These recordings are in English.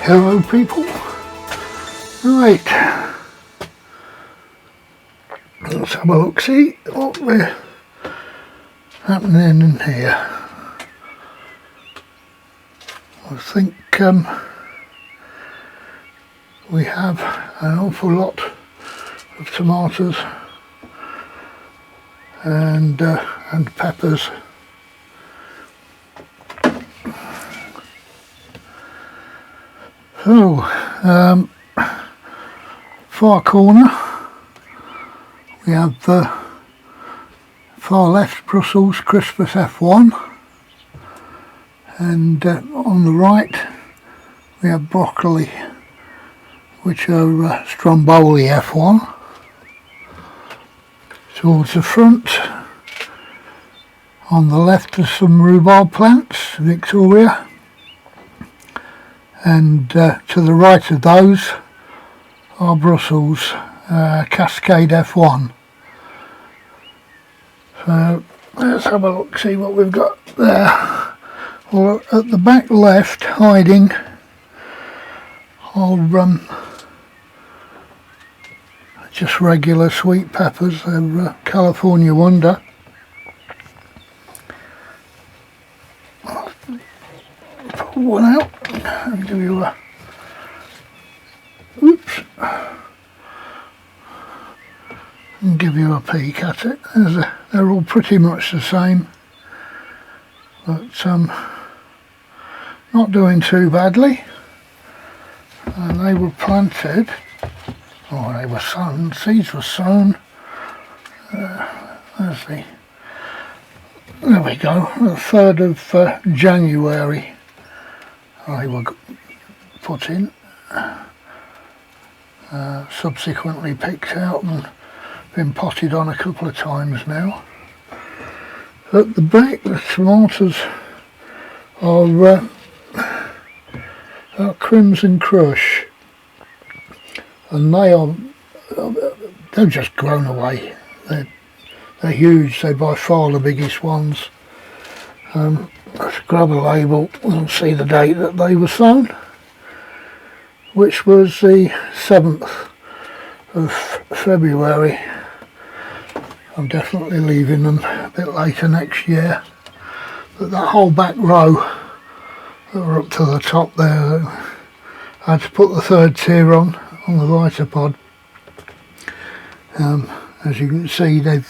Hello people. Right, let's have a look, see what we're happening in here. I think we have an awful lot of tomatoes and peppers. So, far corner we have far left Brussels Crispus F1, and on the right we have broccoli, which are Stromboli F1. Towards the front, on the left, are some rhubarb plants, Victoria, and to the right of those are Brussels Cascade F1. So let's have a look, see what we've got there. Well, at the back left, hiding, are just regular sweet peppers. They're California Wonder. Pull one out and give you a and give you a peek at it. They're all pretty much the same, but not doing too badly. And they were planted, or they were sown, seeds were sown, let's see, there we go, the 3rd of January they were put in, subsequently picked out and been potted on a couple of times now. At the back, the tomatoes are Crimson Crush, and they've just grown away. They're huge. They're by far the biggest ones. Let's grab a label and see the date that they were sown, which was the 7th of February. I'm definitely leaving them a bit later next year. But that whole back row that were up to the top there, I had to put the 3rd tier on the Vitapod. As you can see, they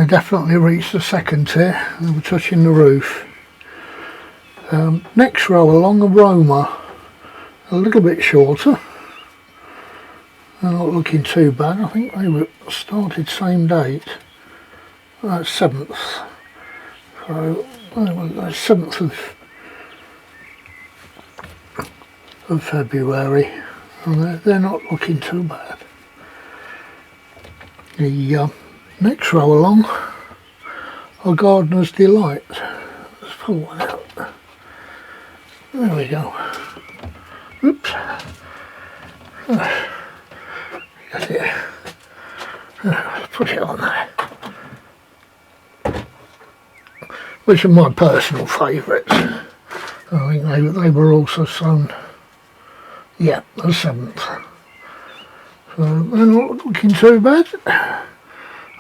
definitely reached the 2nd tier. They were touching the roof. Next row along, the Roma, a little bit shorter. They're not looking too bad. I think they were started same date. That's 7th. So 7th of February, and they're not looking too bad. The next row along are Gardener's Delight. Let's pull one out. There we go. Oops. Get it. Put it on there. Which are my personal favourites. I think they were also sown, yeah, the 7th. So they're not looking too bad.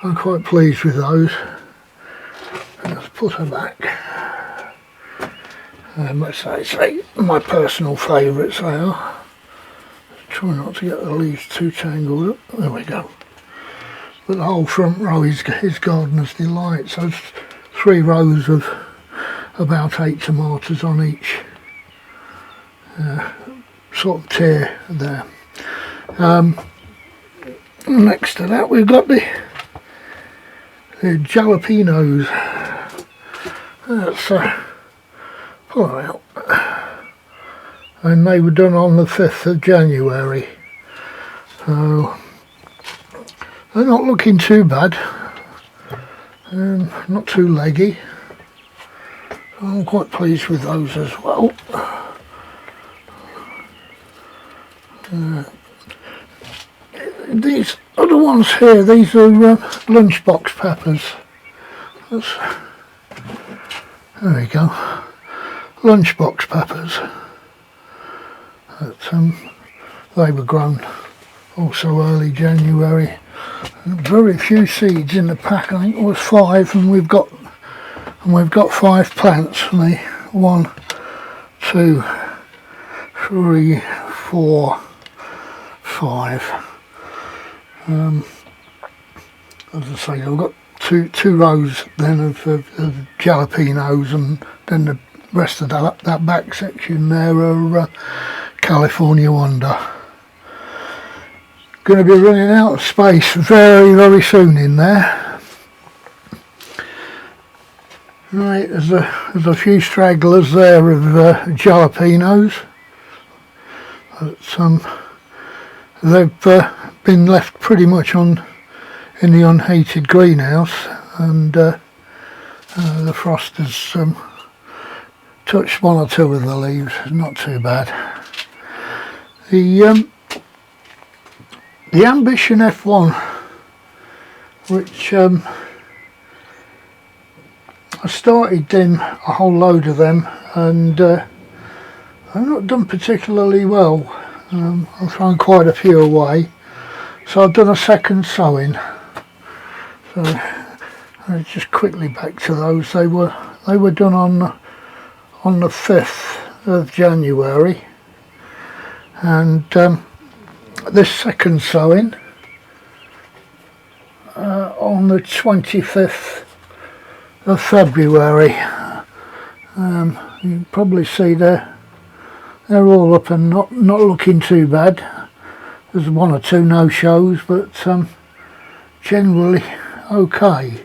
I'm quite pleased with those. Let's put her back. Let's say my personal favourites they are. Try not to get the leaves too tangled up. There we go. But the whole front row is Gardener's Delight. So it's 3 rows of about 8 tomatoes on each sort of tier there. Next to that we've got the jalapenos. Let's pull them out. And they were done on the 5th of January. So they're not looking too bad. Not too leggy. I'm quite pleased with those as well. These other ones here, these are lunchbox peppers. There we go. Lunchbox peppers. but they were grown also early January. Very few seeds in the pack. I think it was 5, and we've got 5 plants for me. 1, 2, 3, 4, 5. As I say, I've got two rows then of jalapenos, and then the rest of that back section there are California Wonder. Going to be running out of space very, very soon in there. Right, there's a few stragglers there of jalapenos. They've been left pretty much in the unheated greenhouse, and the frost has touched 1 or 2 of the leaves. Not too bad. The Ambition F1, which I started in a whole load of them, and I've not done particularly well. I've thrown quite a few away, so I've done a second sowing. So just quickly back to those. They were done on the 5th of January, and this second sowing on the 25th of February. You can probably see they're all up and not looking too bad. There's 1 or 2 no-shows, but generally okay.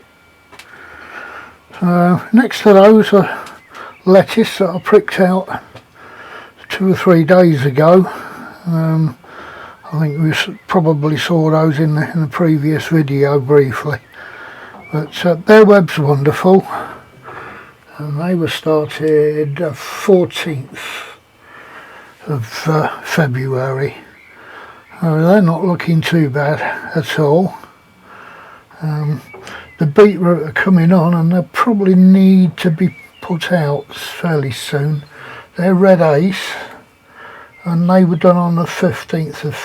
Next to those are lettuce that I pricked out 2 or 3 days ago. I think we probably saw those in the previous video briefly, but their web's wonderful, and they were started 14th of February. They're not looking too bad at all. The beetroot are coming on, and they'll probably need to be put out fairly soon. They're Red Ace, and they were done on the 15th of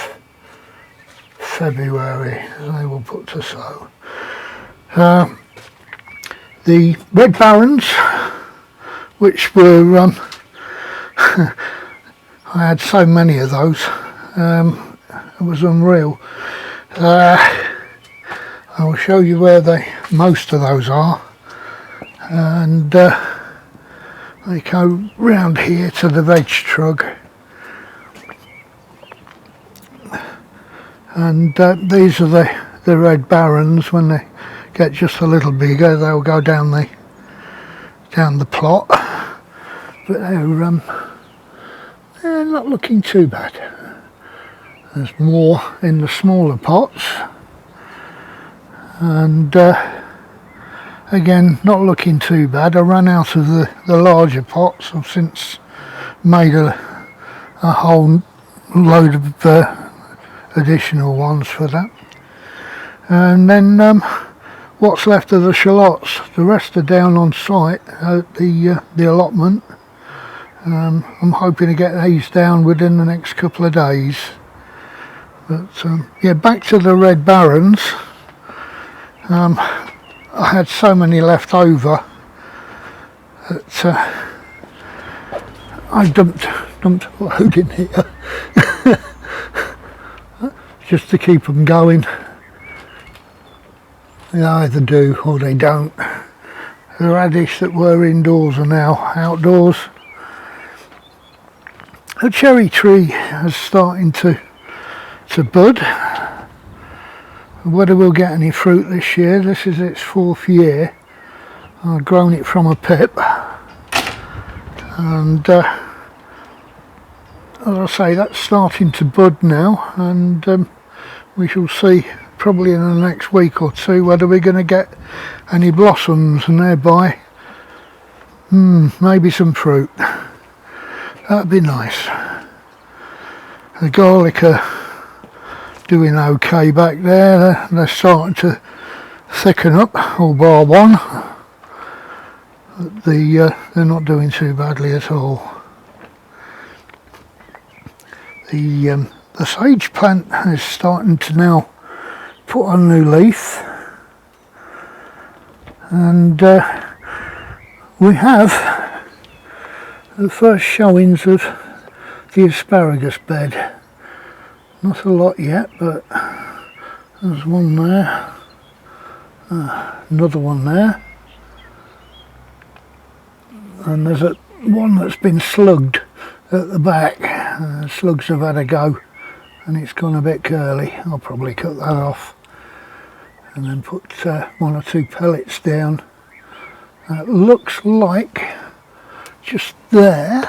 February. They will put to sow. The Red Barons, which were I had so many of those, it was unreal. I'll show you where most of those are, and they go round here to the veg trug, and these are the Red Barons. When they get just a little bigger, they'll go down the plot, but they're not looking too bad. There's more in the smaller pots, and again, not looking too bad. I ran out of the larger pots. I've since made a whole load of additional ones for that. And then what's left of the shallots, the rest are down on site at the allotment. I'm hoping to get these down within the next couple of days. But yeah, back to the Red Barons. I had so many left over that I dumped a load in here just to keep them going. They either do or they don't. The radish that were indoors are now outdoors. The cherry tree is starting to bud. Whether we'll get any fruit this year, this is its 4th year. I've grown it from a pip, and as I say, that's starting to bud now, and we shall see probably in the next week or 2 whether we're going to get any blossoms, and thereby maybe some fruit. That'd be nice. The garlic are doing okay back there. They're starting to thicken up, all bar one. They're not doing too badly at all. The sage plant is starting to now put on new leaf, and we have the first showings of the asparagus bed. Not a lot yet, but there's one there, another one there, and there's one that's been slugged at the back. Slugs have had a go and it's gone a bit curly. I'll probably cut that off and then put one or two pellets down. It looks like just there,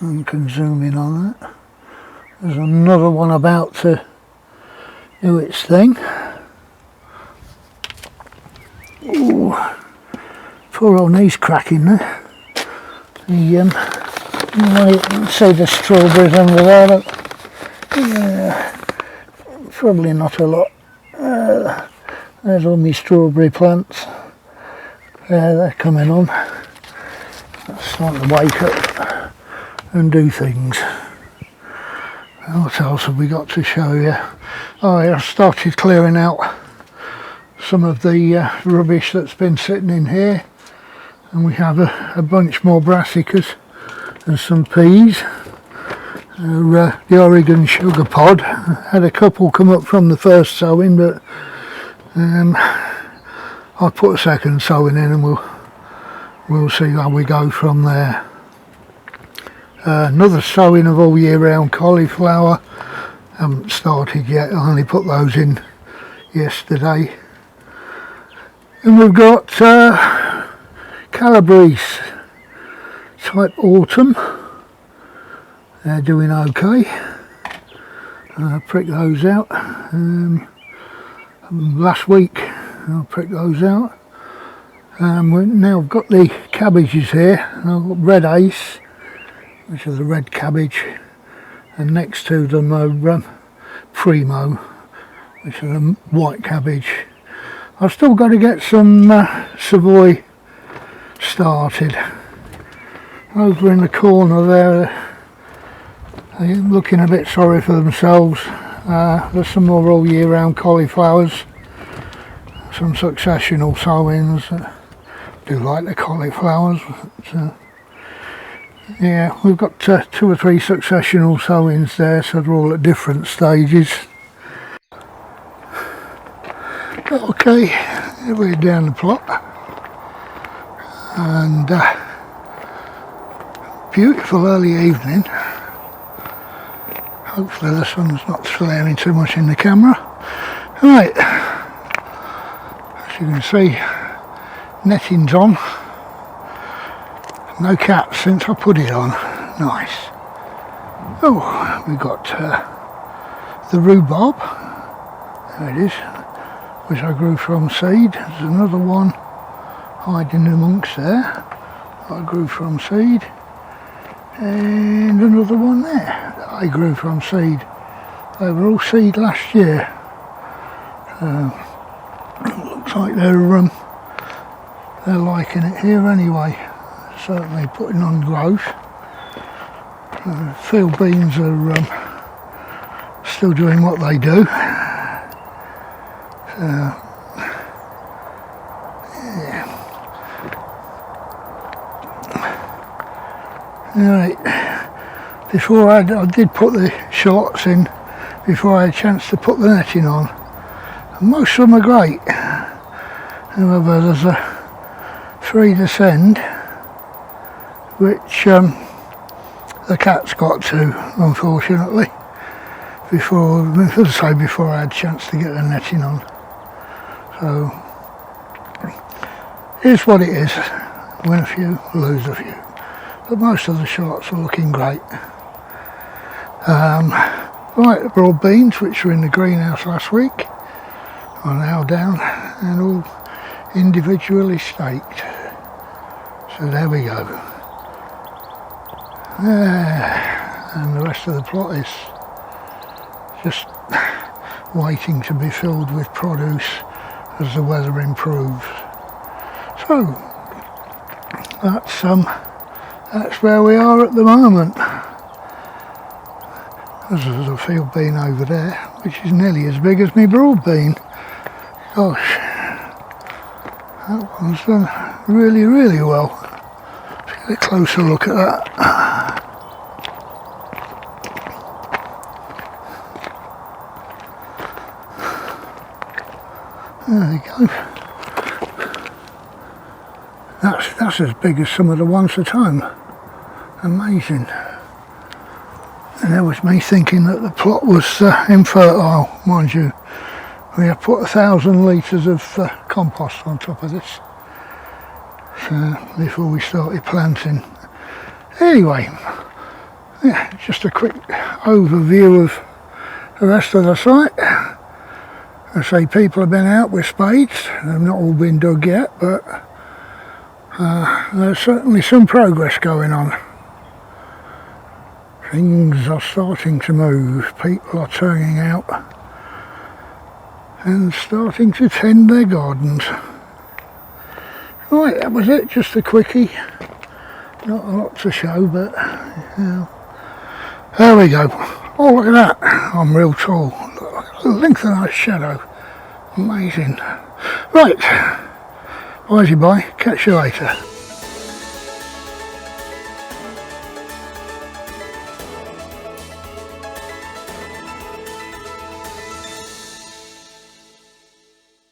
I can zoom in on that, there's another one about to do its thing. Ooh, poor old knee's cracking there. You can see the strawberries under there. Probably not a lot. There's all my strawberry plants. They're coming on. That's starting to wake up and do things. What else have we got to show you? Oh, I started clearing out some of the rubbish that's been sitting in here, and we have a bunch more brassicas and some peas. The Oregon sugar pod had a couple come up from the first sowing, but I'll put a second sowing in and we'll see how we go from there. Another sowing of all year round cauliflower. Haven't started yet, I only put those in yesterday. And we've got Calabrese type autumn. They're doing okay. Prick those out. Last week I pricked those out. We've now got the cabbages here. I've got Red Ace, which are the red cabbage, and next to them are Primo, which are the white cabbage. I've still got to get some Savoy started. Over in the corner there, they're looking a bit sorry for themselves. There's some more all year round cauliflowers, some successional sowings. I do like the cauliflowers, but yeah, we've got 2 or 3 successional sowings there, so they're all at different stages. Okay, we're down the plot, and beautiful early evening. Hopefully the sun's not flaring too much in the camera. Right, as you can see, netting's on. No cats since I put it on. Nice. Oh, we've got the rhubarb. There it is, which I grew from seed. There's another one hiding amongst there I grew from seed, and another one there that I grew from seed. They were all seed last year. Looks like they're liking it here anyway. Certainly putting on growth. Field beans are still doing what they do. Yeah. Right. Before I did put the shorts in before I had a chance to put the netting on. And most of them are great. However, there's a 3 descend, which the cat's got to, unfortunately, before I had a chance to get the netting on. So, here's what it is. Win a few, lose a few. But most of the shorts are looking great. Right, the broad beans, which were in the greenhouse last week, are now down and all individually staked. So there we go. And the rest of the plot is just waiting to be filled with produce as the weather improves. So that's where we are at the moment. There's a field bean over there, which is nearly as big as my broad bean. Gosh, that one's done really, really well. Let's get a closer look at that. There we go. That's as big as some of the ones at home. Amazing. And there was me thinking that the plot was infertile, mind you. We have put 1,000 litres of compost on top of this before we started planting. Anyway, yeah, just a quick overview of the rest of the site. I say people have been out with spades. They've not all been dug yet, but there's certainly some progress going on. Things are starting to move. People are turning out and starting to tend their gardens. Right, that was it, just a quickie. Not a lot to show, but there we go. Oh, look at that. I'm real tall. Look at the length of that shadow. Amazing. Right, bye-bye. Catch you later.